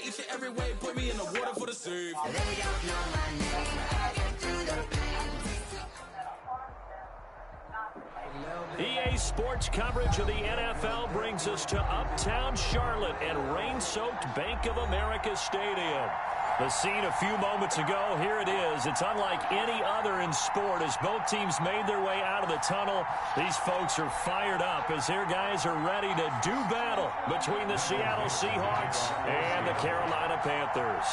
each and every way, put me in the water for the save. They don't know my name, I get through the EA Sports coverage of the NFL brings us to Uptown Charlotte and rain-soaked Bank of America Stadium. The scene a few moments ago, here it is. It's unlike any other in sport as both teams made their way out of the tunnel. These folks are fired up as their guys are ready to do battle between the Seattle Seahawks and the Carolina Panthers.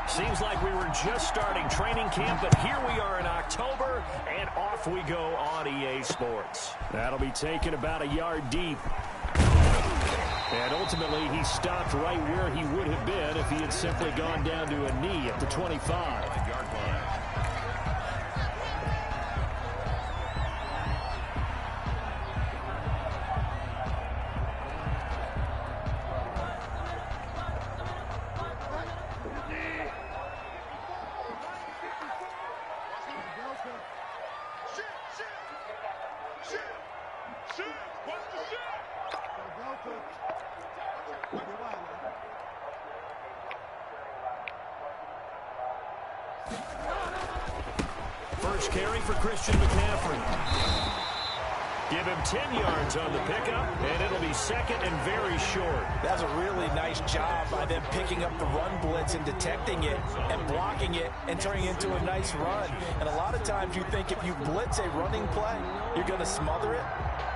Seems like we were just starting training camp, but here we are in October, and off we go on EA Sports. That'll be taken about a yard deep. And ultimately, he stopped right where he would have been if he had simply gone down to a knee at the 25-yard line. First carry for Christian McCaffrey. Give him 10 yards on the pickup, and it'll be second and very short. That's a really nice job by them picking up the run blitz and detecting it and blocking it and turning it into a nice run. And a lot of times you think if you blitz a running play, you're going to smother it.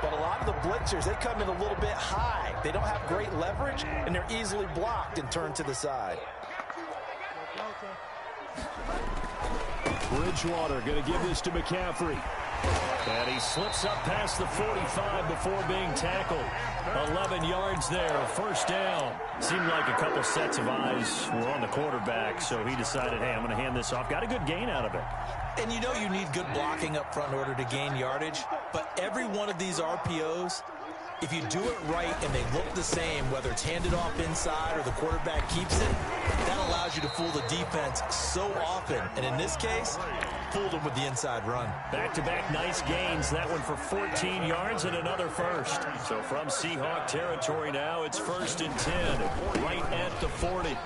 But a lot of the blitzers, they come in a little bit high. They don't have great leverage, and they're easily blocked and turned to the side. Bridgewater going to give this to McCaffrey. And he slips up past the 45 before being tackled. 11 yards there, first down. Seemed like a couple sets of eyes were on the quarterback, so he decided, hey, I'm going to hand this off. Got a good gain out of it. And you know you need good blocking up front in order to gain yardage, but every one of these RPOs, if you do it right and they look the same, whether it's handed off inside or the quarterback keeps it, that allows you to fool the defense so often. And in this case, fooled them with the inside run. Back-to-back nice gains. That one for 14 yards and another first. So from Seahawk territory now, it's 1st and 10, right at the 40.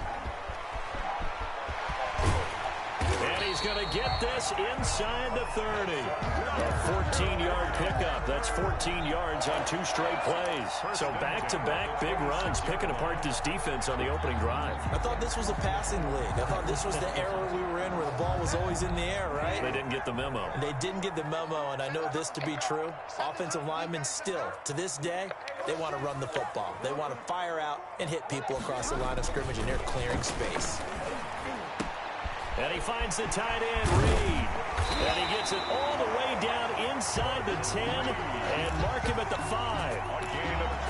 And he's going to get this inside the 30. A 14-yard pickup. That's 14 yards on 2 straight plays. So back-to-back big runs, picking apart this defense on the opening drive. I thought this was a passing league. I thought this was the era we were in where the ball was always in the air, right? They didn't get the memo. They didn't get the memo, and I know this to be true. Offensive linemen still, to this day, they want to run the football. They want to fire out and hit people across the line of scrimmage, and they're clearing space. And he finds the tight end, Reed. And he gets it all the way down inside the 10 and mark him at the 5.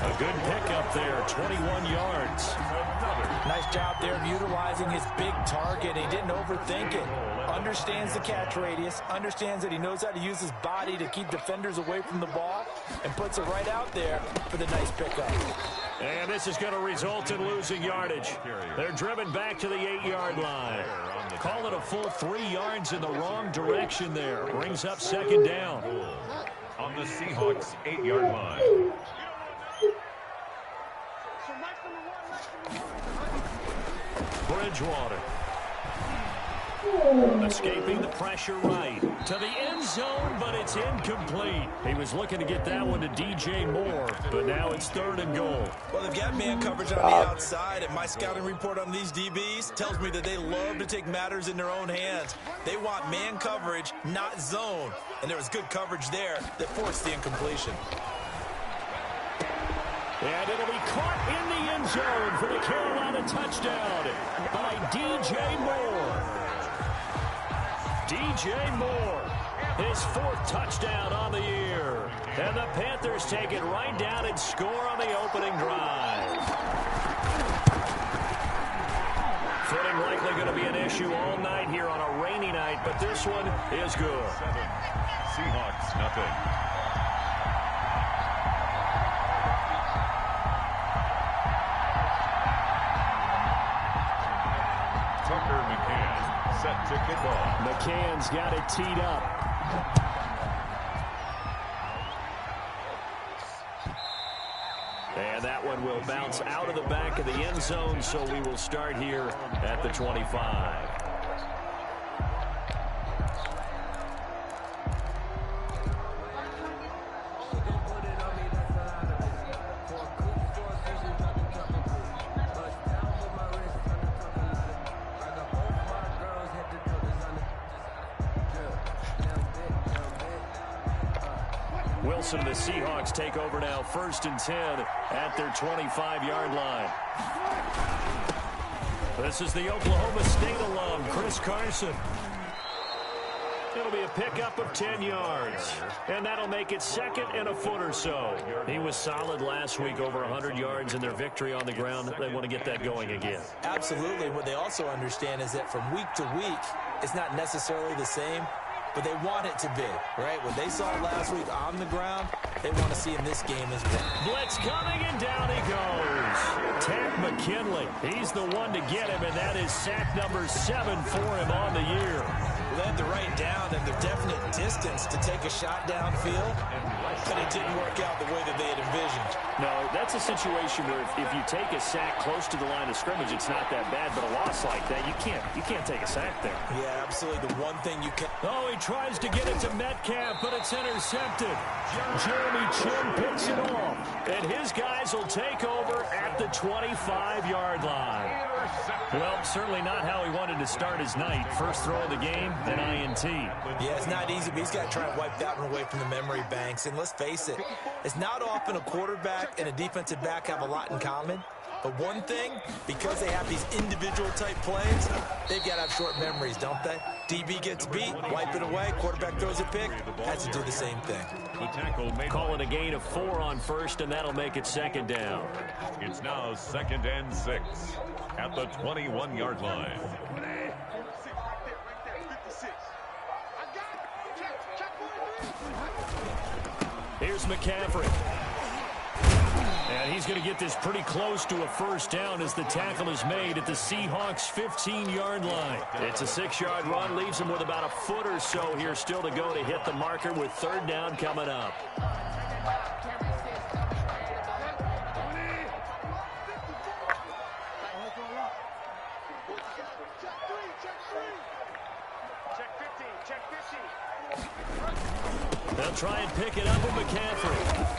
A good pickup there, 21 yards. Nice job there of utilizing his big target. He didn't overthink it. Understands the catch radius, understands that he knows how to use his body to keep defenders away from the ball, and puts it right out there for the nice pickup. And this is going to result in losing yardage. They're driven back to the 8-yard line. Call it a full 3 yards in the wrong direction there. Brings up second down. On the Seahawks 8-yard line. Bridgewater. Escaping the pressure right to the end zone, but it's incomplete. He was looking to get that one to DJ Moore, but now it's 3rd and goal. Well, they've got man coverage on the outside, and my scouting report on these DBs tells me that they love to take matters in their own hands. They want man coverage, not zone, and there was good coverage there that forced the incompletion. And it'll be caught in the end zone for the Carolina touchdown by DJ Moore. DJ Moore, his 4th touchdown on the year. And the Panthers take it right down and score on the opening drive. Footing likely going to be an issue all night here on a rainy night, but this one is good. Seahawks, nothing. Set to kick off. McCann's got it teed up. and will bounce out of the back of the end zone, so we will start here at the 25. Wilson and the Seahawks take over now, 1st and 10 at their 25-yard line. This is the Oklahoma State alum, Chris Carson. It'll be a pickup of 10 yards, and that'll make it 2nd and a foot or so. He was solid last week, over 100 yards in their victory on the ground. They want to get that going again. Absolutely. What they also understand is that from week to week, it's not necessarily the same, but they want it to be, right? What they saw last week on the ground, they want to see in this game as well. Blitz coming, and down he goes. Tank McKinley, he's the one to get him, and that is sack number 7 for him on the year. They had the right down and the definite distance to take a shot downfield, but it didn't work out the way that they had envisioned. No, that's a situation where if you take a sack close to the line of scrimmage, it's not that bad, but a loss like that, you can't take a sack there. Yeah, absolutely. The one thing you can... Oh, he tries to get it to Metcalf, but it's intercepted. Jeremy Chin picks it off, and his guys will take over at the 25-yard line. Well, certainly not how he wanted to start his night. First throw of the game, an INT. Yeah, it's not easy, but he's got to try and wipe that one away from the memory banks. And let's face it, it's not often a quarterback and a defensive back have a lot in common. But one thing, because they have these individual type plays, they've got to have short memories, don't they? DB gets beat, wipe it away, quarterback throws a pick, has to do the same thing. The tackle made. Call it a gain of 4 on first, and that'll make it 2nd down. It's now 2nd and 6 at the 21-yard line. Here's McCaffrey. And he's going to get this pretty close to a first down as the tackle is made at the Seahawks' 15-yard line. It's a 6-yard run, leaves him with about a foot or so here still to go to hit the marker with 3rd down coming up. They'll try and pick it up with McCaffrey.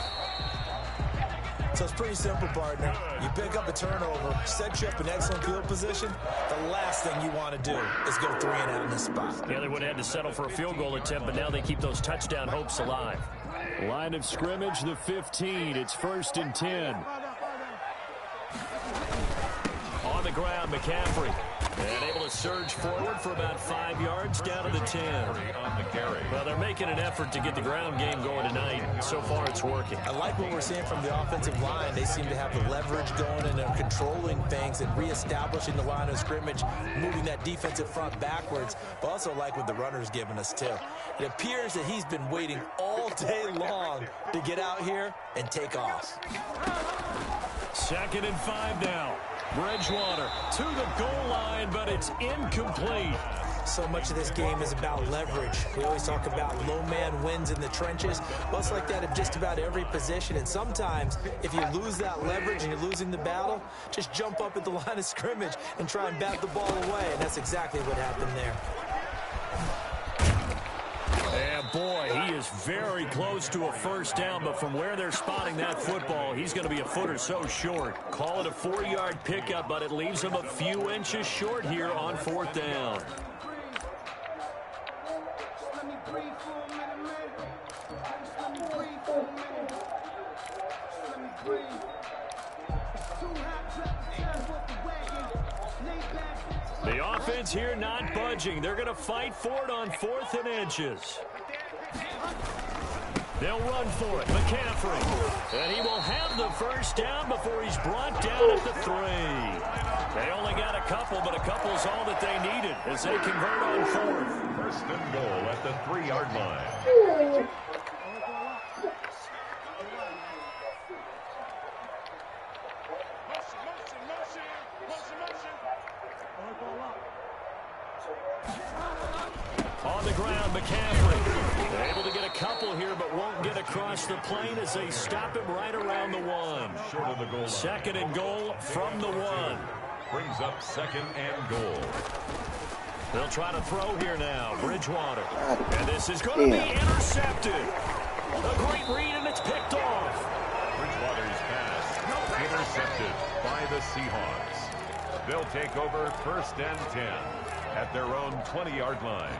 So it's pretty simple, partner. You pick up a turnover, set you up in excellent field position. The last thing you want to do is go 3 and out in this spot. Yeah, they would have had to settle for a field goal attempt, but now they keep those touchdown hopes alive. Line of scrimmage, the 15. It's 1st and 10. On the ground, McCaffrey. And able to surge forward for about 5 yards down to the 10. On the carry. Well, they're making an effort to get the ground game going tonight. So far, it's working. I like what we're seeing from the offensive line. They seem to have the leverage going and they're controlling things and reestablishing the line of scrimmage, moving that defensive front backwards. But also like what the runner's giving us, too. It appears that he's been waiting all day long to get out here and take off. 2nd and 5 now. Bridgewater to the goal line, but it's incomplete. So much of this game is about leverage. We always talk about low man wins in the trenches. Well, it's like that in just about every position. And sometimes, if you lose that leverage and you're losing the battle, just jump up at the line of scrimmage and try and bat the ball away. And that's exactly what happened there. And boy, he is very close to a first down, but from where they're spotting that football, he's going to be a foot or so short. Call it a 4-yard pickup, but it leaves him a few inches short here on 4th down. The offense here not budging. They're going to fight for it on 4th and inches. They'll run for it. McCaffrey. And he will have the first down before he's brought down at the 3. They only got a couple, but a couple's all that they needed as they convert on 4th. 1st and goal at the 3-yard line. On the ground, McCaffrey. Able to get a couple here, but won't get across. across the plane as they stop him right around the 1. Short of the goal line. 2nd and goal from the 1. Brings up 2nd and goal. They'll try to throw here now. Bridgewater. And this is going to be intercepted. A great read, and it's picked off. Bridgewater's pass intercepted by the Seahawks. They'll take over 1st and 10 at their own 20-yard line.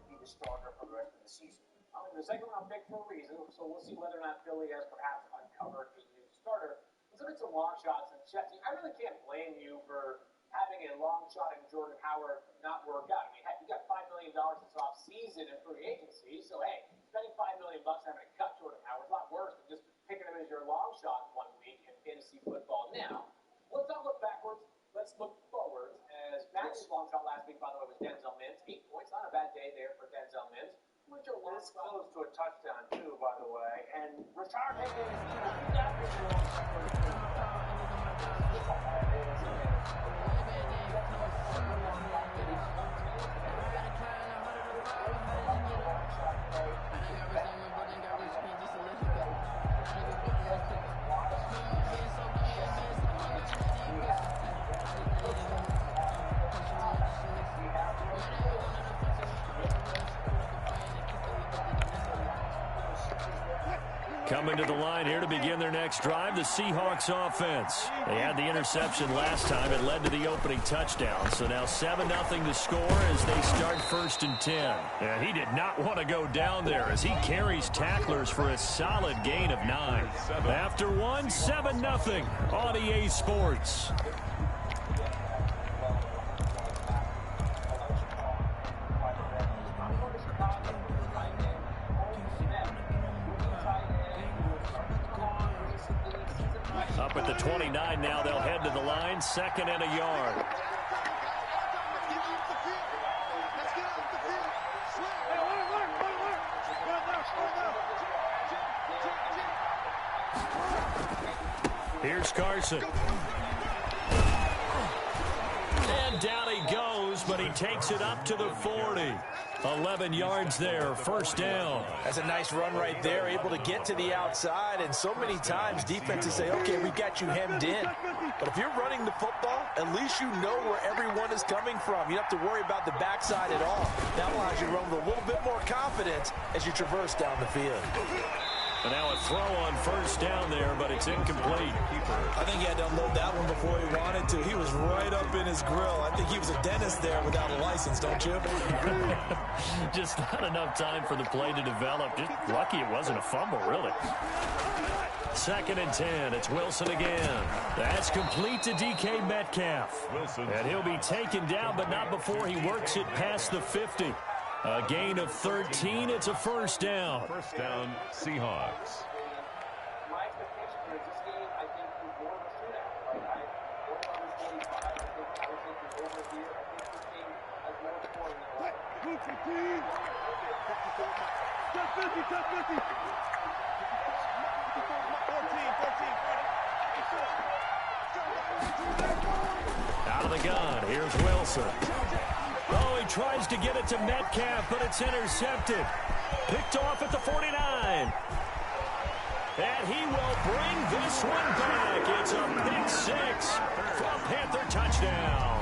Be the starter for the rest of the season. The second-round pick for a reason, so we'll see whether or not Philly has perhaps uncovered a new starter. Let's look at some long shots and Chetty. I really can't blame you for having a long shot in Jordan Howard not work out. I mean, heck, you got $5 million this offseason in free agency, so hey, spending $5 million having to cut Jordan Howard is a lot worse than just picking him as your long shot 1 week in fantasy football. Now, let's not look backwards. Let's look forward. As Matt's long shot last week, by the way, was Denzel Mims. 8 points, not a bad day there for Denzel Mims. What's your long shot? Close to a touchdown, too, by the way. And Rashard Higgins, Coming to the line here to begin their next drive, the Seahawks offense. They had the interception last time. It led to the opening touchdown. So now 7-0 to score as they start 1st and 10. And he did not want to go down there as he carries tacklers for a solid gain of 9. After 1, 7-0 on EA Sports. Up at the 29 now, they'll head to the line, 2nd and a yard. Here's Carson. And down he goes, but he takes it up to the 40. 11 yards there, 1st down. That's a nice run right there, able to get to the outside, and so many times defenses say, okay, we've got you hemmed in. But if you're running the football, at least you know where everyone is coming from. You don't have to worry about the backside at all. That allows you to run with a little bit more confidence as you traverse down the field. And now a throw on 1st down there, but it's incomplete. I think he had to unload that one before he wanted to. He was right up in his grill. I think he was a dentist there without a license, don't you? Just not enough time for the play to develop. Just lucky it wasn't a fumble, really. 2nd and 10. It's Wilson again. That's complete to DK Metcalf. And he'll be taken down, but not before he works it past the 50. A gain of 13. It's a 1st down. 1st down, Seahawks. my expectation for this game, I think, is more of a shootout. Right? I was 45. I was thinking over here. I think this game has more scoring than what. Out of the gun. Here's Wilson. Oh, he tries to get it to Metcalf, but it's intercepted. Picked off at the 49. And he will bring this one back. It's a pick 6 from Panther touchdown.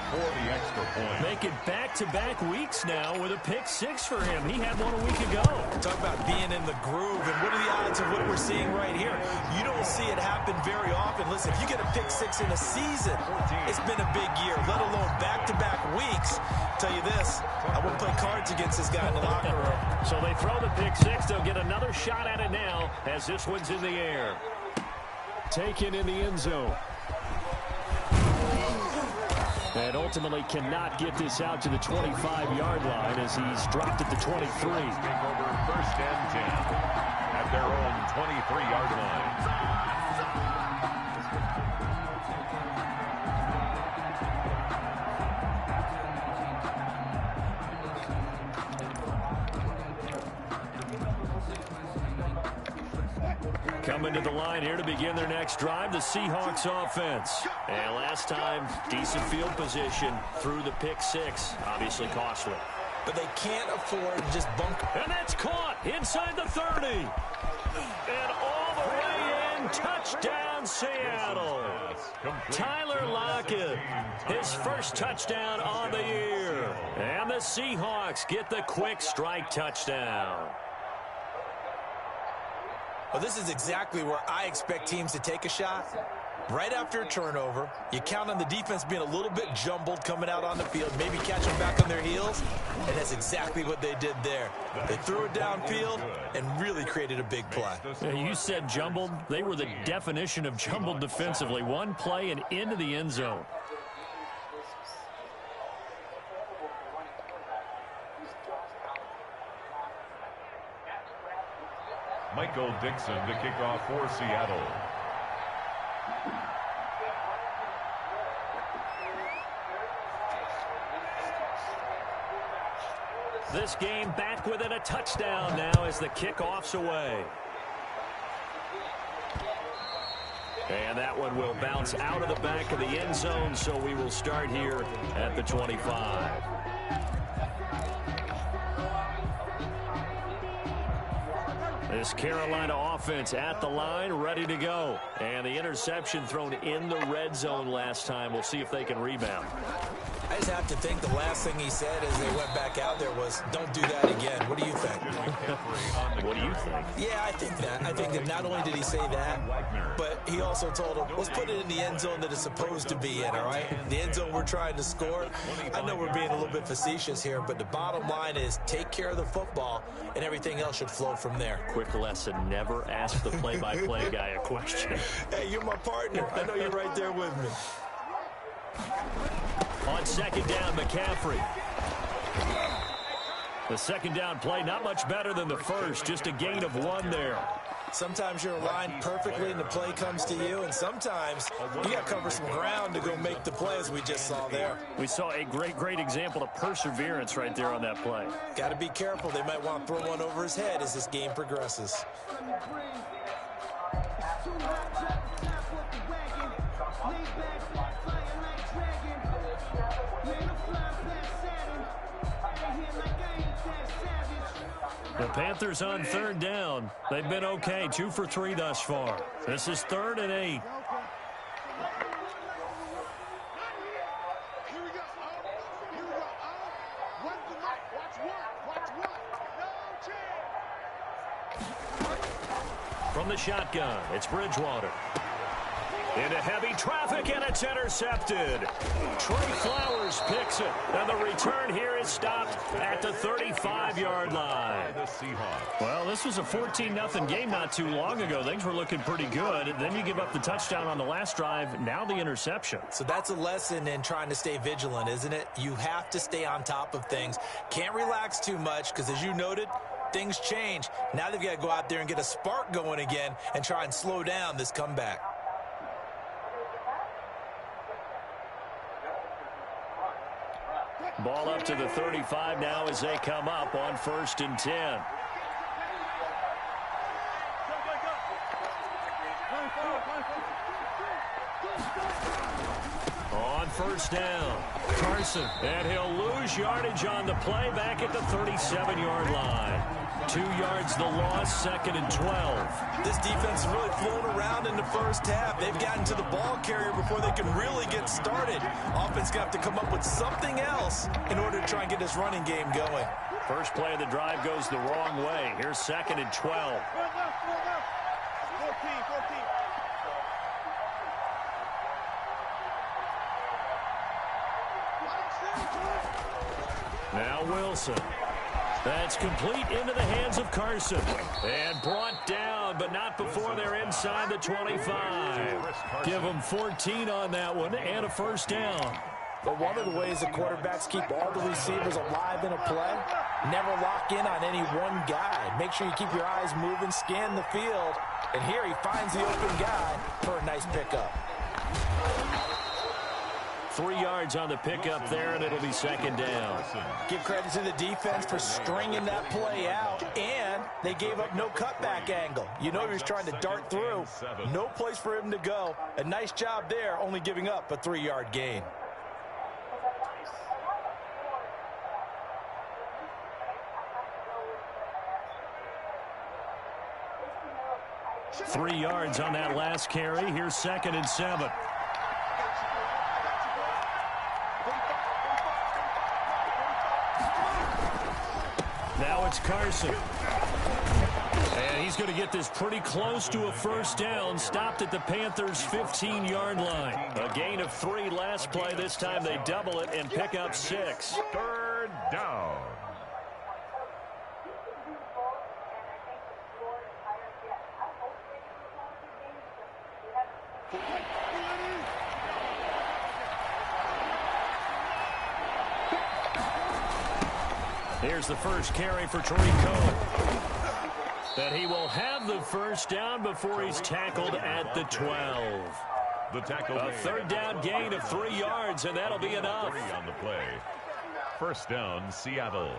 For the extra point. Making back-to-back weeks now with a pick 6 for him. He had one a week ago. Talk about being in the groove, and what are the odds of what we're seeing right here? You don't see it happen very often. Listen, if you get a pick 6 in a season, it's been a big year, let alone back-to-back weeks. I'll tell you this, I wouldn't play cards against this guy in the locker room. So they throw the pick 6. They'll get another shot at it now as this one's in the air. Taken in the end zone. And ultimately cannot get this out to the 25-yard line as he's dropped at the 23. Take over 1st and 10 at their own 23-yard line. Coming to the line here to begin their next drive, the Seahawks offense. And last time, decent field position through the pick 6. Obviously costly. but they can't afford to just bunk. And that's caught inside the 30. And all the way in. Touchdown, Seattle. Tyler Lockett, his first touchdown on the year. And the Seahawks get the quick strike touchdown. Well, this is exactly where I expect teams to take a shot. Right after a turnover, you count on the defense being a little bit jumbled coming out on the field, maybe catching back on their heels, and that's exactly what they did there. They threw it downfield and really created a big play. You said jumbled. They were the definition of jumbled defensively. One play and into the end zone. Michael Dixon to kick off for Seattle. This game back within a touchdown now as the kickoff's away. And that one will bounce out of the back of the end zone, so we will start here at the 25. This Carolina offense at the line, ready to go. And the interception thrown in the red zone last time. We'll see if they can rebound. I just have to think the last thing he said as they went back out there was, don't do that again. What do you think? What do you think? Yeah, I think that. I think that not only did he say that, but he also told him, let's put it in the end zone that it's supposed to be in, all right? The end zone we're trying to score. I know we're being a little bit facetious here, but the bottom line is take care of the football, and everything else should flow from there. Quick lesson, never ask the play-by-play guy a question. Hey, you're my partner. I know you're right there with me. On second down, McCaffrey. The second down play, not much better than the first, just a gain of 1 there. Sometimes you're aligned perfectly and the play comes to you, and sometimes you got to cover some ground to go make the play, as we just saw there. We saw a great example of perseverance right there on that play. Got to be careful. They might want to throw one over his head as this game progresses. The Panthers on third down. They've been okay, 2 for 3 thus far. This is 3rd and 8. From the shotgun, it's Bridgewater. Into heavy traffic, and it's intercepted. Trey Flowers picks it, and the return here is stopped at the 35-yard line. Well, this was a 14-0 game not too long ago. Things were looking pretty good. Then you give up the touchdown on the last drive, now the interception. So that's a lesson in trying to stay vigilant, isn't it? You have to stay on top of things. Can't relax too much because, as you noted, things change. Now they've got to go out there and get a spark going again and try and slow down this comeback. Ball up to the 35 now as they come up on 1st and 10. On 1st down, Carson, and he'll lose yardage on the play back at the 37-yard line. 2 yards the loss, 2nd and 12. This defense is really flown around in the first half. They've gotten to the ball carrier before they can really get started. Offense going to have to come up with something else in order to try and get this running game going. First play of the drive goes the wrong way. Here's 2nd and 12. Now Wilson. That's complete into the hands of Carson. And brought down, but not before they're inside the 25. Give them 14 on that one and a 1st down. But one of the ways the quarterbacks keep all the receivers alive in a play, never lock in on any one guy. Make sure you keep your eyes moving, scan the field. And here he finds the open guy for a nice pickup. 3 yards on the pickup there, and it'll be 2nd down. Give credit to the defense for stringing that play out, and they gave up no cutback angle. You know he was trying to dart through. No place for him to go. A nice job there, only giving up a 3-yard gain. 3 yards on that last carry. Here's 2nd and 7. Now it's Carson. And he's going to get this pretty close to a first down. Stopped at the Panthers' 15-yard line. A gain of 3 last play. This time they double it and pick up 6. 3rd down. Here's the first carry for Tariq Cohen. That he will have the first down before he's tackled at the 12. The tackle. A 3rd down gain of 3 yards, and that'll be enough. 3 on the play. First down, Seattle.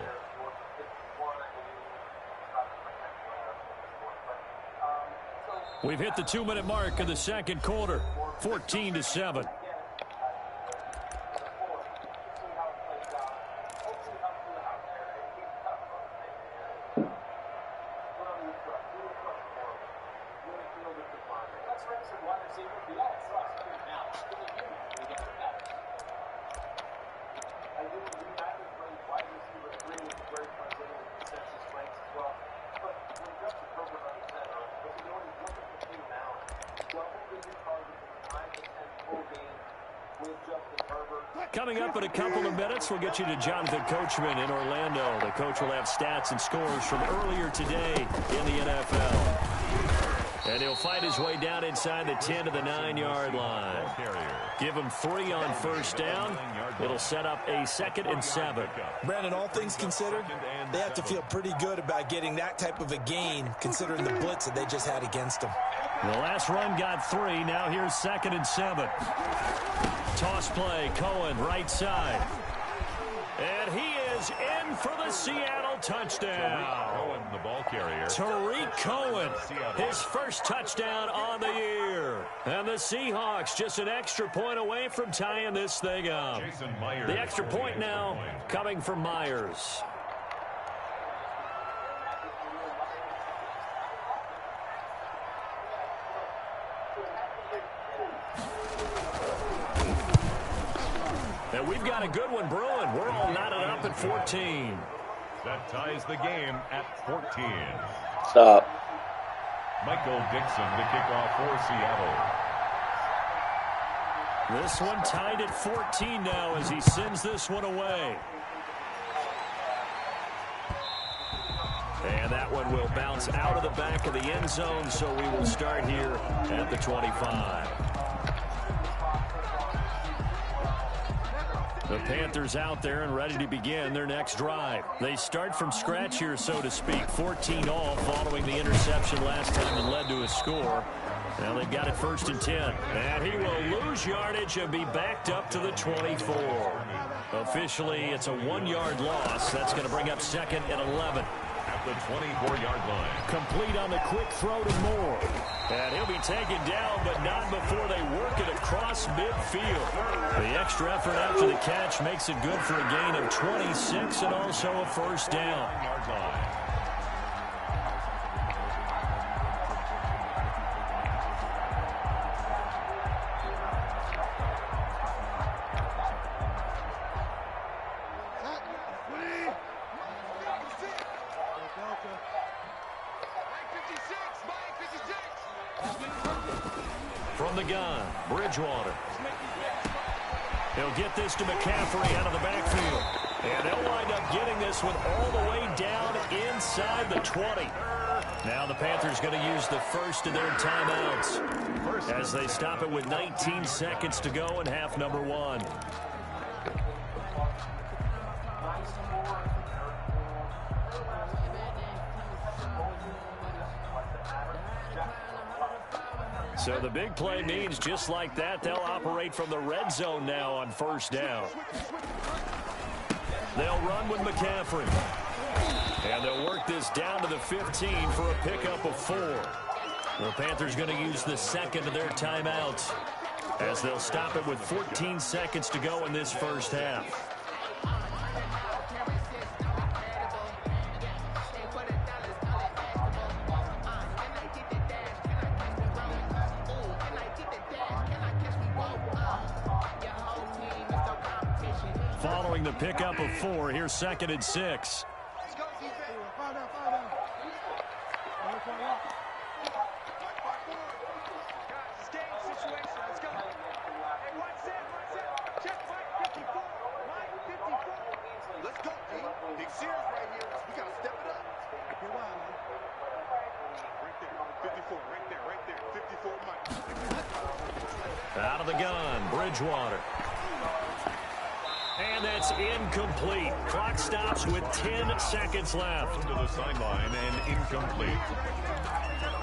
We've hit the 2-minute mark of the 2nd quarter. 14-7. Coming up in a couple of minutes, we'll get you to Jonathan Coachman in Orlando. The coach will have stats and scores from earlier today in the NFL. And he'll fight his way down inside the 10 to the 9-yard line. Give him 3 on first down. It'll set up a 2nd and 7. Brandon, all things considered, they have to feel pretty good about getting that type of a gain, considering the blitz that they just had against them. The last run got 3. Now here's 2nd and 7. Toss play, Cohen, right side. And he is in for the Seattle touchdown. Cohen, the ball carrier. Tariq Cohen, his first touchdown on the year. And the Seahawks just an extra point away from tying this thing up. The extra point now coming from Myers. And we've got a good one brewing. We're all knotted up at 14. That ties the game at 14. Stop. Michael Dixon, the kickoff for Seattle. This one tied at 14 now as he sends this one away. And that one will bounce out of the back of the end zone, so we will start here at the 25. The Panthers out there and ready to begin their next drive. They start from scratch here, so to speak. 14 all following the interception last time that led to a score. Now they've got it 1st and 10. And he will lose yardage and be backed up to the 24. Officially, it's a 1-yard loss. That's going to bring up 2nd and 11. At the 24-yard line. Complete on the quick throw to Moore. And he'll be taken down, but not before they work it across midfield. The extra effort after the catch makes it good for a gain of 26 and also a first down. Yard line. From the gun, Bridgewater. He'll get this to McCaffrey out of the backfield. And they'll wind up getting this one all the way down inside the 20. Now the Panthers going to use the first of their timeouts as they stop it with 19 seconds to go in half number 1. So the big play means just like that, they'll operate from the red zone now on first down. They'll run with McCaffrey. And they'll work this down to the 15 for a pickup of 4. The Panthers going to use the second of their timeouts as they'll stop it with 14 seconds to go in this first half. Following the pickup of 4, here's 2nd and 6. Let's go, defense. Fall down. Guys, it's game situation. Let's go. Hey, one set. Check Mike 54. Mike 54. Let's go, D. Big series right here. We got to step it up. You're wild, man. Right there. 54. Right there. 54, Mike. Out of the gun, Bridgewater. And that's incomplete. Clock stops with 10 seconds left. To the sideline and incomplete.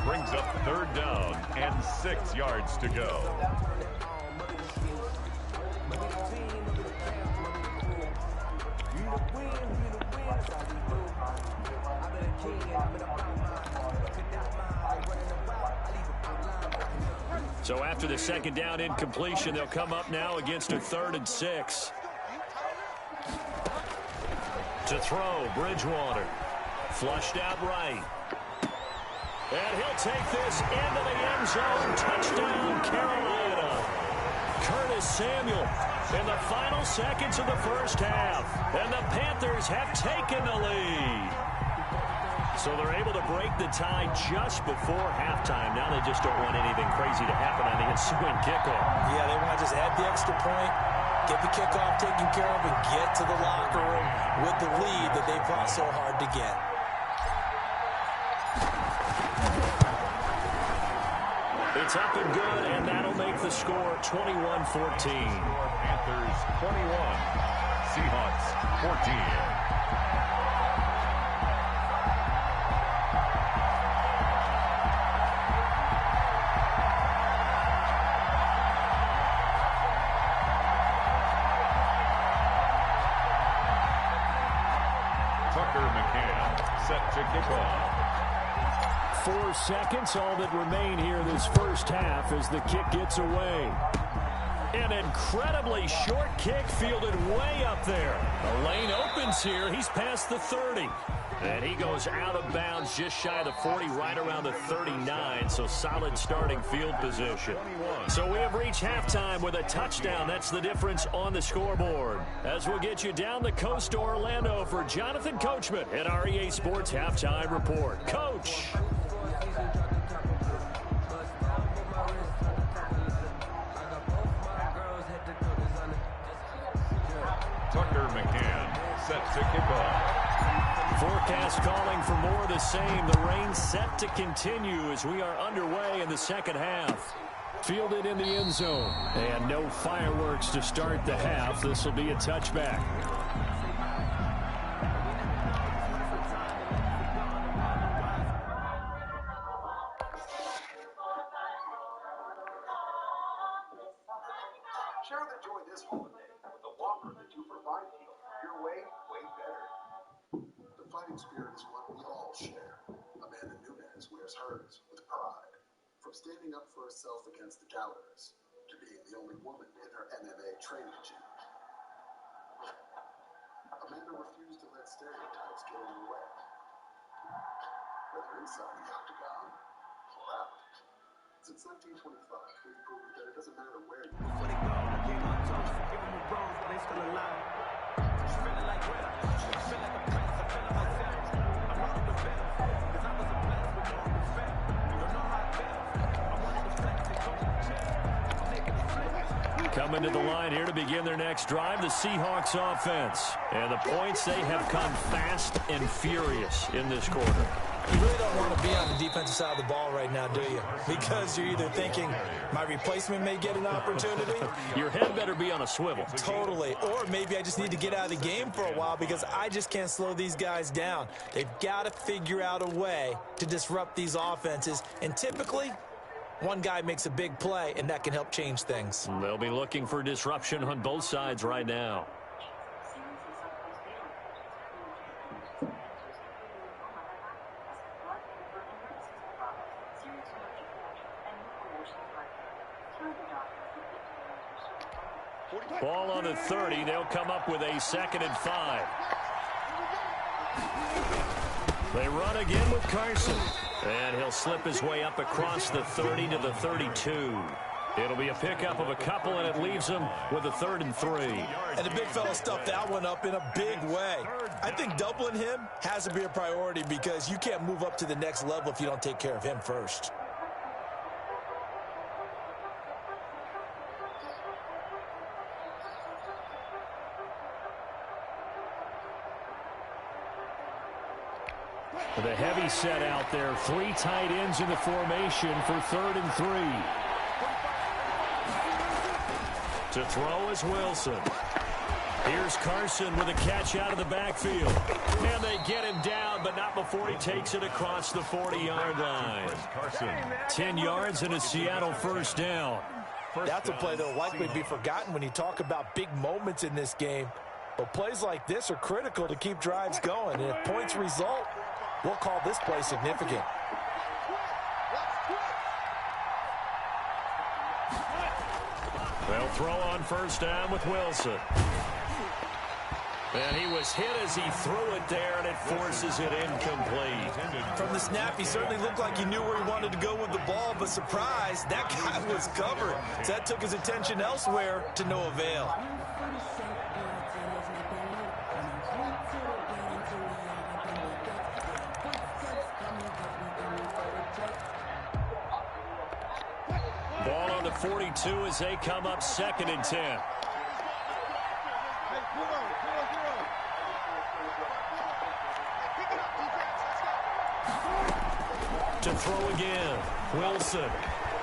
Brings up 3rd down and 6 yards to go. So after the 2nd down incompletion, they'll come up now against a 3rd and 6. To throw, Bridgewater. Flushed out right. And he'll take this into the end zone. Touchdown, Carolina. Curtis Samuel in the final seconds of the first half. And the Panthers have taken the lead. So they're able to break the tie just before halftime. Now they just don't want anything crazy to happen on the ensuing kickoff. Yeah, they want to just add the extra point, get the kickoff taken care of, and get to the locker room with the lead that they fought so hard to get. It's up and good, and that'll make the score 21-14. Panthers 21, Seahawks 14. Set to kick off. 4 seconds, all that remain here this first half as the kick gets away. An incredibly short kick fielded way up there. The lane opens here. He's past the 30. And he goes out of bounds just shy of the 40, right around the 39. So solid starting field position. So we have reached halftime with a touchdown. That's the difference on the scoreboard. As we'll get you down the coast to Orlando for Jonathan Coachman at our EA Sports Halftime Report. Coach. Tucker McCann set to kick off. Forecast calling for more of the same. The rain set to continue as we are underway in the second half. Fielded in the end zone. And no fireworks to start the half. This will be a touchback. Share the joy this holiday with the Whopper, the 2 for $5 deal. Your way, way better. The fighting spirit is one we all share. Amanda Nunes wears hers with pride. From standing up for herself against the doubters to being the only woman in her MMA training gym. Amanda refused to let stereotypes get in the way. Whether inside the octagon or out. Since 1925, we've proven that it doesn't matter where you are. Before they go, I gave my toes, give them the bros, but they still alive. She's feeling like rap. I feel like a prince, I'm feeling myself. I'm one of the best, cause I was a blessed with no respect. You don't know how I feel. I wanted to flex and go to the chest. I'm making the flex. Coming to the line here to begin their next drive, the Seahawks offense. And the points, they have come fast and furious in this quarter. You really don't want to be on the defensive side of the ball right now, do you? Because you're either thinking, my replacement may get an opportunity. Your head better be on a swivel. Totally. Or maybe I just need to get out of the game for a while because I just can't slow these guys down. They've got to figure out a way to disrupt these offenses. And typically, one guy makes a big play, and that can help change things. They'll be looking for disruption on both sides right now. Ball on the 30. They'll come up with a 2nd and 5. They run again with Carson. And he'll slip his way up across the 30 to the 32. It'll be a pickup of a couple, and it leaves them with a 3rd and 3. And the big fella stuffed that one up in a big way. I think doubling him has to be a priority because you can't move up to the next level if you don't take care of him first. The heavy set out there. 3 tight ends in the formation for 3rd and 3. To throw is Wilson. Here's Carson with a catch out of the backfield. And they get him down, but not before he takes it across the 40-yard line. 10 yards and a Seattle first down. That's a play that will likely be forgotten when you talk about big moments in this game. But plays like this are critical to keep drives going. And if points result, we'll call this play significant. They'll throw on first down with Wilson. And he was hit as he threw it there, and it forces it incomplete. From the snap, he certainly looked like he knew where he wanted to go with the ball, but surprise, that guy was covered. So that took his attention elsewhere to no avail. Ball on the 42 as they come up 2nd and 10. To throw again, Wilson.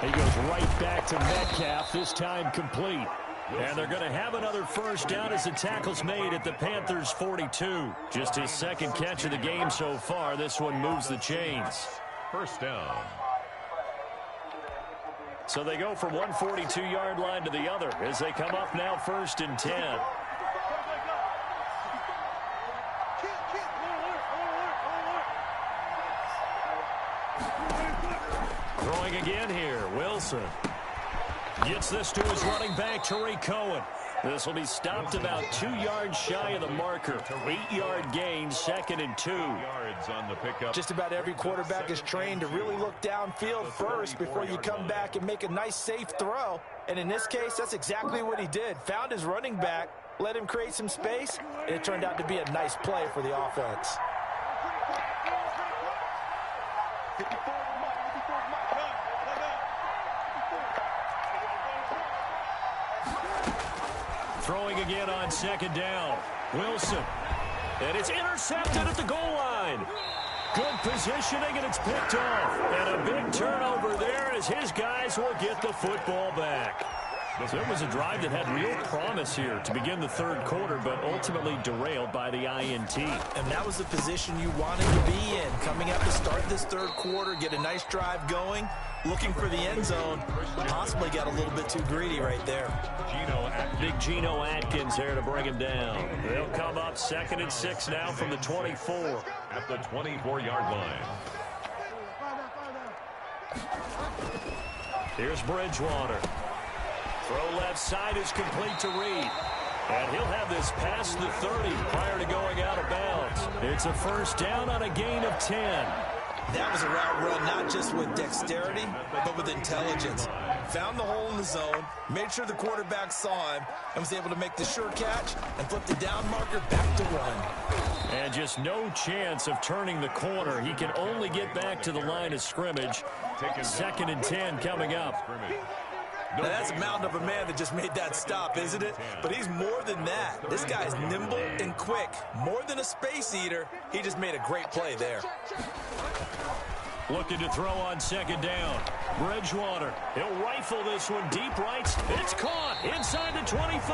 He goes right back to Metcalf, this time complete. And they're going to have another first down as the tackle's made at the Panthers' 42. Just his 2nd catch of the game so far. This one moves the chains. First down. So they go from one 42-yard line to the other as they come up now 1st and 10. Throwing again here, Wilson. Gets this to his running back, Tariq Cohen. This will be stopped about 2 yards shy of the marker. 8-yard gain, 2nd and 2. Yards on the pickup. Just about every quarterback is trained to really look downfield first before you come back and make a nice, safe throw. And in this case, that's exactly what he did. Found his running back, let him create some space, and it turned out to be a nice play for the offense. Throwing again on 2nd down. Wilson. And it's intercepted at the goal line. Good positioning, and it's picked off. And a big turnover there as his guys will get the football back. So it was a drive that had real promise here to begin the 3rd quarter, but ultimately derailed by the INT. And that was the position you wanted to be in. Coming up to start this 3rd quarter, get a nice drive going, looking for the end zone. Possibly got a little bit too greedy right there. Big Geno Atkins there to bring him down. They'll come up 2nd and 6 now from the 24. At the 24-yard line. Here's Bridgewater. Throw left side is complete to Reed. And he'll have this past the 30 prior to going out of bounds. It's a first down on a gain of 10. That was a route run not just with dexterity, but with intelligence. Found the hole in the zone, made sure the quarterback saw him, and was able to make the sure catch and flip the down marker back to run. And just no chance of turning the corner. He can only get back to the line of scrimmage. 2nd and 10 coming up. Now that's a mountain of a man that just made that stop, isn't it? But he's more than that. This guy's nimble and quick. More than a space eater, he just made a great play there. Looking to throw on 2nd down. Bridgewater. He'll rifle this one deep right. It's caught inside the 25.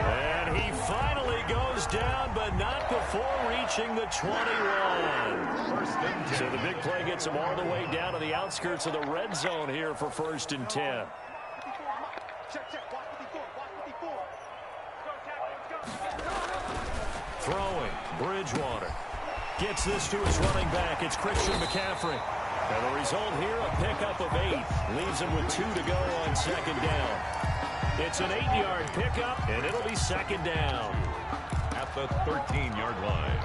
And he finally goes down, but not before reaching the 21. So the big play gets him all the way down to the outskirts of the red zone here for 1st and 10. Throwing. Bridgewater. Gets this to his running back. It's Christian McCaffrey. And the result here, a pickup of 8. Leaves him with 2 to go on 2nd down. It's an 8-yard pickup, and it'll be 2nd down. At the 13-yard line.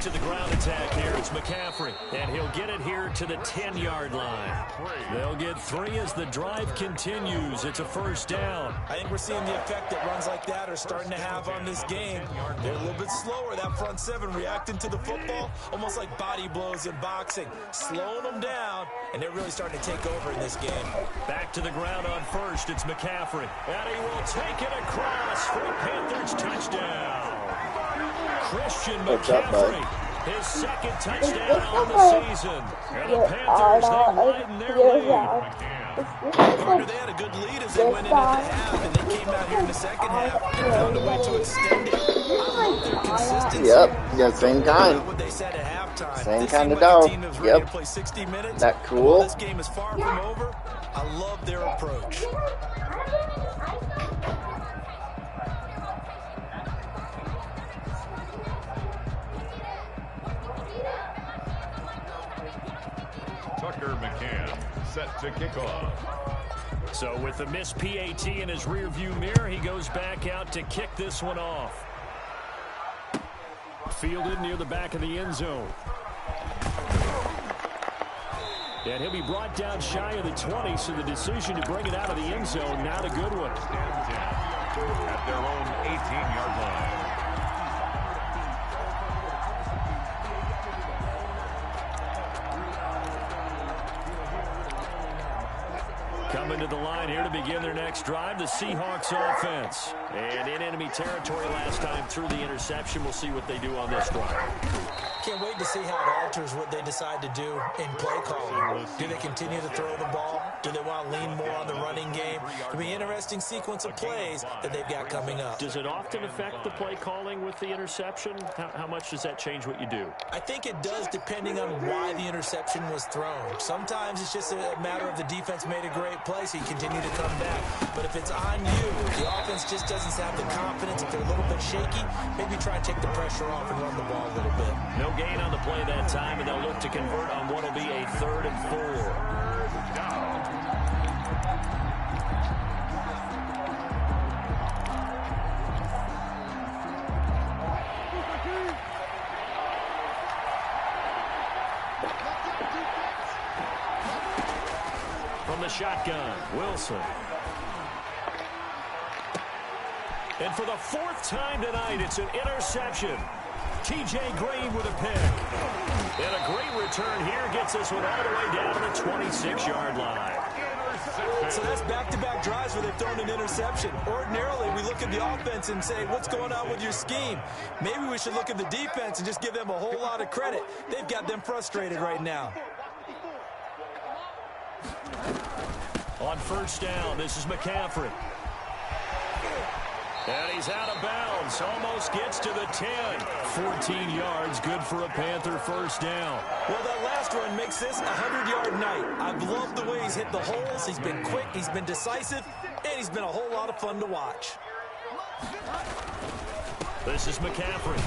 to the ground attack here. It's McCaffrey, and he'll get it here to the 10-yard line. They'll get 3 as the drive continues. It's a first down. I think we're seeing the effect that runs like that are starting to have on this game. They're a little bit slower, that front 7 reacting to the football, almost like body blows in boxing, slowing them down, and they're really starting to take over in this game. Back to the ground on first. It's McCaffrey, and he will take it across for a Panthers touchdown. Christian McCaffrey, his second touchdown on the season. And the Panthers, they widen their lead. Partner, they had a good lead as they went into the half, and they came out here in the second half and found a way to extend it. I love their consistency. Yep, same kind. What they said at halftime. Same kind of dog. Yep. Play 60 minutes. That cool. This game is far from over. I love their approach. Tucker McCann set to kick off. So with the missed PAT in his rearview mirror, he goes back out to kick this one off. Fielded near the back of the end zone. And he'll be brought down shy of the 20, so the decision to bring it out of the end zone, not a good one. At their own 18-yard line. Coming to the line here to begin their next drive, the Seahawks offense. And in enemy territory last time through the interception. We'll see what they do on this drive. Can't wait to see how it alters what they decide to do in play calling. Do they continue to throw the ball? Do they want to lean more on the running game? It'll be an interesting sequence of plays that they've got coming up. Does it often affect the play calling with the interception? How much does that change what you do? I think it does, depending on why the interception was thrown. Sometimes it's just a matter of the defense made a great play, so you continue to come back. But if it's on you, the offense just doesn't have the confidence. If they're a little bit shaky, maybe try and take the pressure off and run the ball a little bit. No gain on the play that time, and they'll look to convert on what will be a 3rd and 4. From the shotgun, Wilson. And for the 4th time tonight, it's an interception. T.J. Green with a pick. And a great return here gets this one all the way down to the 26-yard line. So that's back-to-back drives where they've thrown an interception. Ordinarily, we look at the offense and say, what's going on with your scheme? Maybe we should look at the defense and just give them a whole lot of credit. They've got them frustrated right now. On first down, this is McCaffrey. And he's out of bounds. Almost gets to the 10. 14 yards, good for a Panther first down. Well, that last run makes this a 100-yard night. I've loved the way he's hit the holes. He's been quick, he's been decisive, and he's been a whole lot of fun to watch. This is McCaffrey.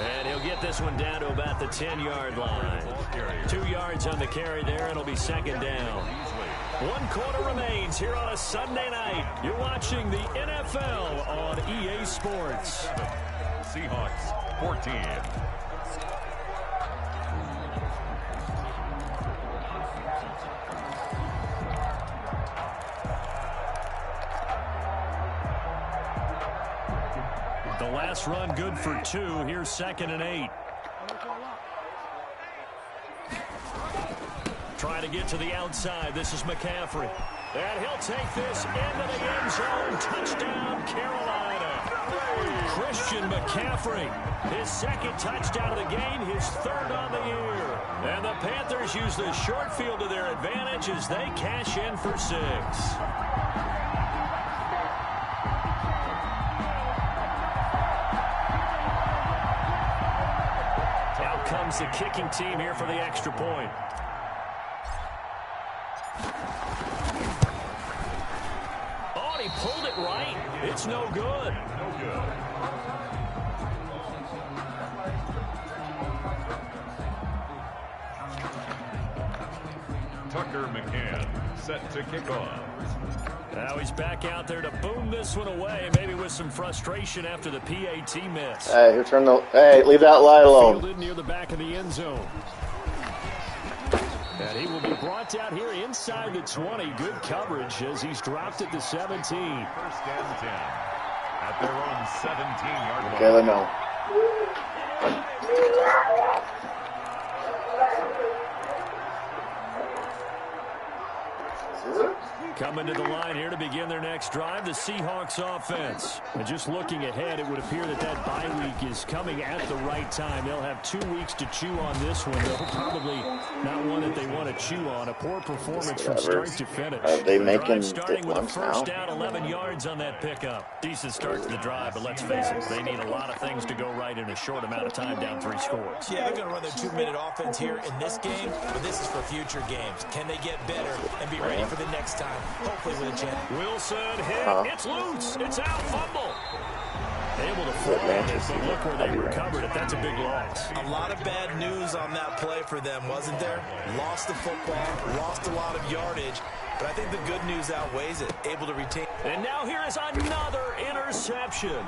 And he'll get this one down to about the 10-yard line. 2 yards on the carry there, and it'll be second down. 1 quarter remains here on a Sunday night. You're watching the NFL on EA Sports. Seahawks 14. The last run good for 2. Here's 2nd and 8. Trying to get to the outside. This is McCaffrey. And he'll take this into the end zone. Touchdown, Carolina. Christian McCaffrey. His 2nd touchdown of the game. His 3rd on the year. And the Panthers use the short field to their advantage as they cash in for 6. Out comes the kicking team here for the extra point. Oh, he pulled it right. It's no good. No good. Tucker Tucker McCann set to kick off. Now he's back out there to boom this one away, maybe with some frustration after the PAT miss. Hey, leave that lie alone. Fielded near the back of the end zone. And he will be brought down here inside the 20. Good coverage as he's dropped at the 17. First and 10 at their own 17-yard line. Okay, let me know. Coming to the line here to begin their next drive, the Seahawks offense. And just looking ahead, it would appear that bye week is coming at the right time. They'll have 2 weeks to chew on this one. They'll probably not one that they want to chew on. A poor performance from start to finish. Are they making starting with a lunch first now? down, 11 yards on that pickup. Decent start to the drive, but let's face it, they need a lot of things to go right in a short amount of time, down 3 scores. Yeah, they're going to run their 2-minute offense here in this game, but this is for future games. Can they get better and be ready for the next time? Hopefully with a chance. Wilson hit. It's loose. It's out. Fumble. Able to fall on it, but look where they recovered it. That's a big loss. A lot of bad news on that play for them, wasn't there? Lost the football, lost a lot of yardage, but I think the good news outweighs it. Able to retain. And now here is another interception.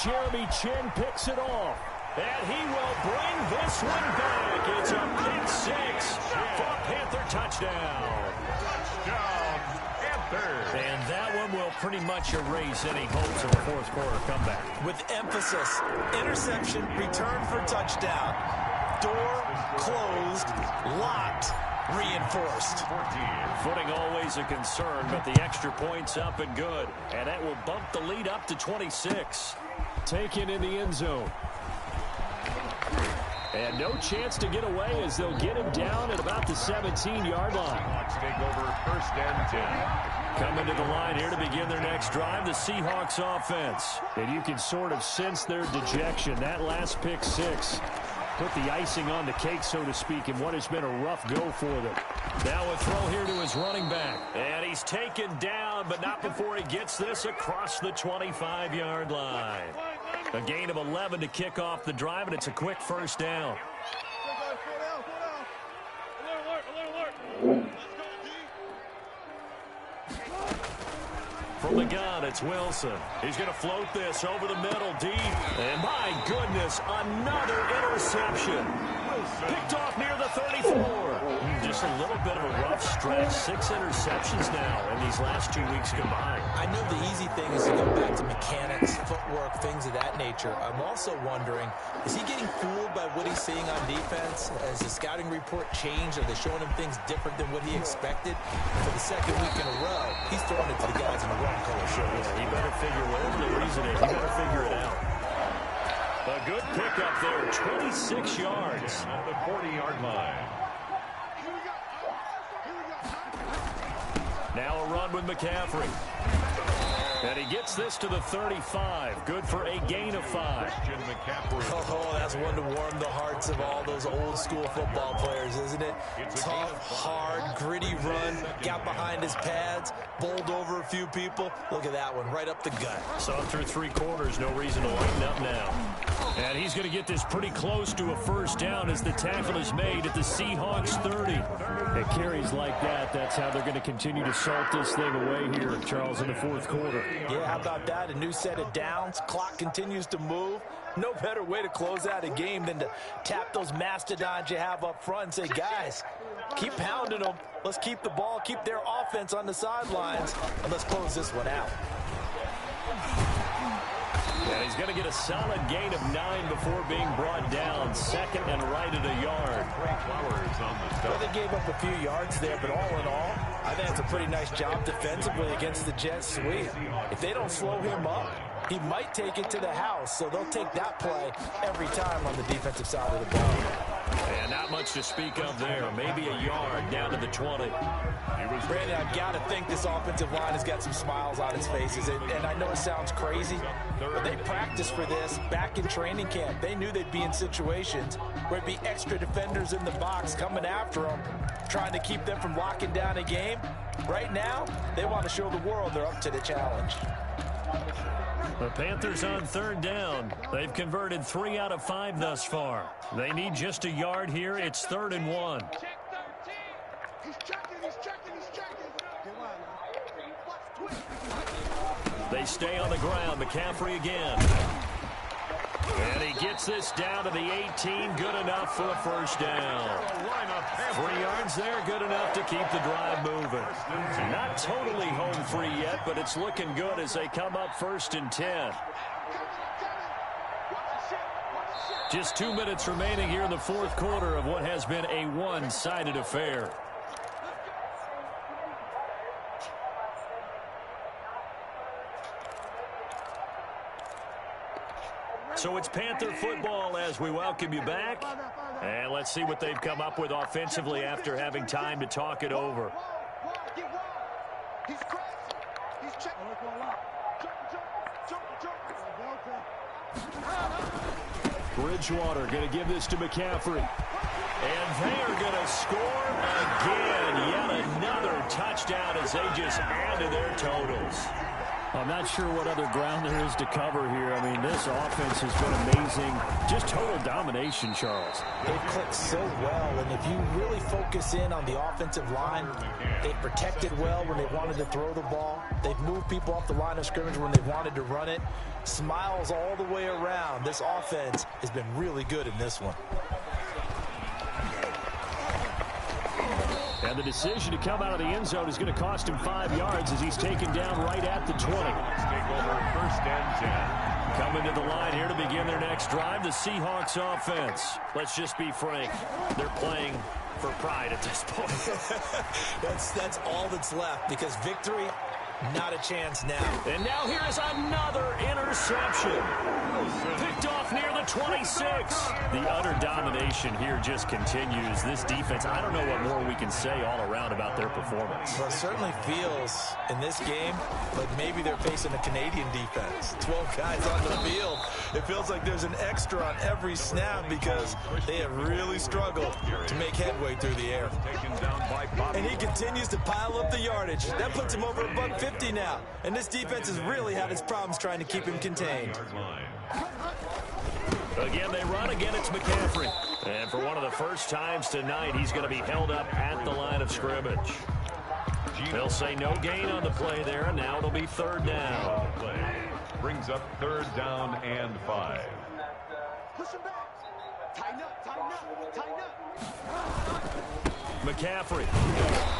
Jeremy Chin picks it off. And he will bring this one back. It's a pick 6 for a Panther touchdown. Touchdown, Panthers. And that one will pretty much erase any hopes of a fourth quarter comeback. With emphasis, interception, return for touchdown. Door closed, locked, reinforced. Footing always a concern, but the extra point's up and good. And that will bump the lead up to 26. Taken in the end zone. And no chance to get away as they'll get him down at about the 17-yard line. Seahawks take over first and 10. Coming to the line here to begin their next drive, the Seahawks offense. And you can sort of sense their dejection. That last pick 6 put the icing on the cake, so to speak, in what has been a rough go for them. Now a throw here to his running back. And he's taken down, but not before he gets this across the 25-yard line. A gain of 11 to kick off the drive, and it's a quick first down. From the gun, it's Wilson. He's going to float this over the middle deep. And my goodness, another interception. Picked off near the 34. Just a little bit of a rough stretch. 6 interceptions now in these last 2 weeks combined. I know the easy thing is to go back to mechanics, footwork, things of that nature. I'm also wondering, is he getting fooled by what he's seeing on defense? Has the scouting report changed? Are they showing him things different than what he expected? For the second week in a row, he's throwing it to the guys in the wrong color shirts. He better figure whatever the reason is. He better figure it out. A good pickup there, 26 yards. At the 40-yard line. Now a run with McCaffrey. And he gets this to the 35. Good for a gain of 5. Oh, that's one to warm the hearts of all those old school football players, isn't it? Tough, hard, gritty run. Got behind his pads, bowled over a few people. Look at that one, right up the gut. So through 3 quarters, no reason to lighten up now. And he's going to get this pretty close to a first down as the tackle is made at the Seahawks 30. It carries like that. That's how they're going to continue to salt this thing away here, Charles, in the fourth quarter. Yeah, how about that? A new set of downs. Clock continues to move. No better way to close out a game than to tap those mastodons you have up front and say, guys, keep pounding them. Let's keep the ball, keep their offense on the sidelines, and let's close this one out. And he's going to get a solid gain of 9 before being brought down. Second and right at a yard. Flowers on the stop. Well, they gave up a few yards there, but all in all, I think it's a pretty nice job defensively against the Jets sweep. If they don't slow him up, he might take it to the house, so they'll take that play every time on the defensive side of the ball. And not much to speak of there. Maybe a yard down to the 20. Brandon, I've got to think this offensive line has got some smiles on its faces. And I know it sounds crazy, but they practiced for this back in training camp. They knew they'd be in situations where it'd be extra defenders in the box coming after them, trying to keep them from locking down a game. Right now, they want to show the world they're up to the challenge. The Panthers on third down. They've converted 3 out of 5 thus far. They need just a yard here. It's 3rd and 1. Check 13. He's checking They stay on the ground. McCaffrey again. And he gets this down to the 18. Good enough for a first down. 3 yards there. Good enough to keep the drive moving. Not totally home free yet, but it's looking good as they come up 1st and 10. Just 2 minutes remaining here in the 4th quarter of what has been a one-sided affair. So it's Panther football as we welcome you back. And let's see what they've come up with offensively after having time to talk it over. Bridgewater going to give this to McCaffrey. And they are going to score again. Yet another touchdown as they just add to their totals. I'm not sure what other ground there is to cover here. I mean, this offense has been amazing. Just total domination, Charles. They've clicked so well, and if you really focus in on the offensive line, they've protected well when they wanted to throw the ball. They've moved people off the line of scrimmage when they wanted to run it. Smiles all the way around. This offense has been really good in this one. And the decision to come out of the end zone is going to cost him 5 yards as he's taken down right at the 20. Let's take over 1st and 10. Coming to the line here to begin their next drive, the Seahawks offense. Let's just be frank. They're playing for pride at this point. That's all that's left because victory, not a chance now. And now here is another interception. Picked off near the 26. The utter domination here just continues. This defense, I don't know what more we can say all around about their performance. Well, it certainly feels in this game like maybe they're facing a Canadian defense. 12 guys on the field. It feels like there's an extra on every snap because they have really struggled to make headway through the air. And he continues to pile up the yardage. That puts him over $150 now. And this defense has really had its problems trying to keep him contained. Again, they run. Again, it's McCaffrey. And for one of the first times tonight, he's going to be held up at the line of scrimmage. They'll say no gain on the play there, and now it'll be 3rd down. Brings up 3rd down and 5. Push him back. Tighten up, tighten up, tighten up. McCaffrey.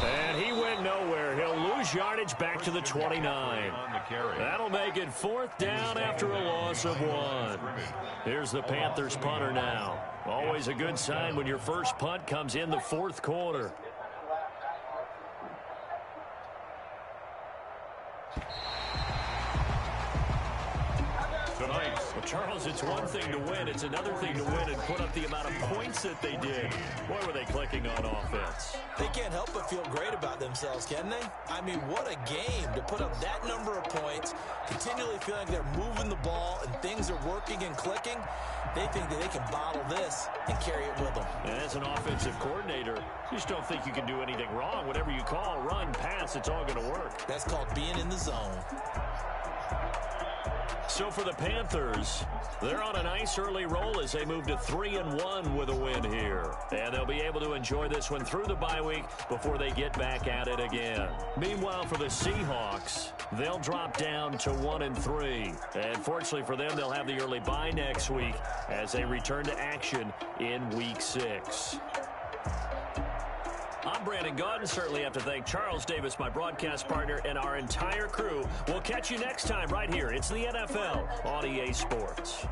And he went nowhere. He'll lose yardage back to the 29. That'll make it 4th down after a loss of 1. Here's the Panthers punter now. Always a good sign when your first punt comes in the 4th quarter. Well, Charles, it's one thing to win. It's another thing to win and put up the amount of points that they did. Boy, were they clicking on offense. They can't help but feel great about themselves, can they? I mean, what a game to put up that number of points, continually feel like they're moving the ball and things are working and clicking. They think that they can bottle this and carry it with them. And as an offensive coordinator, you just don't think you can do anything wrong. Whatever you call, run, pass, it's all going to work. That's called being in the zone. So for the Panthers, they're on a nice early roll as they move to 3-1 with a win here. And they'll be able to enjoy this one through the bye week before they get back at it again. Meanwhile, for the Seahawks, they'll drop down to 1-3. And fortunately for them, they'll have the early bye next week as they return to action in Week 6. I'm Brandon Gaudin. Certainly have to thank Charles Davis, my broadcast partner, and our entire crew. We'll catch you next time right here. It's the NFL on EA Sports.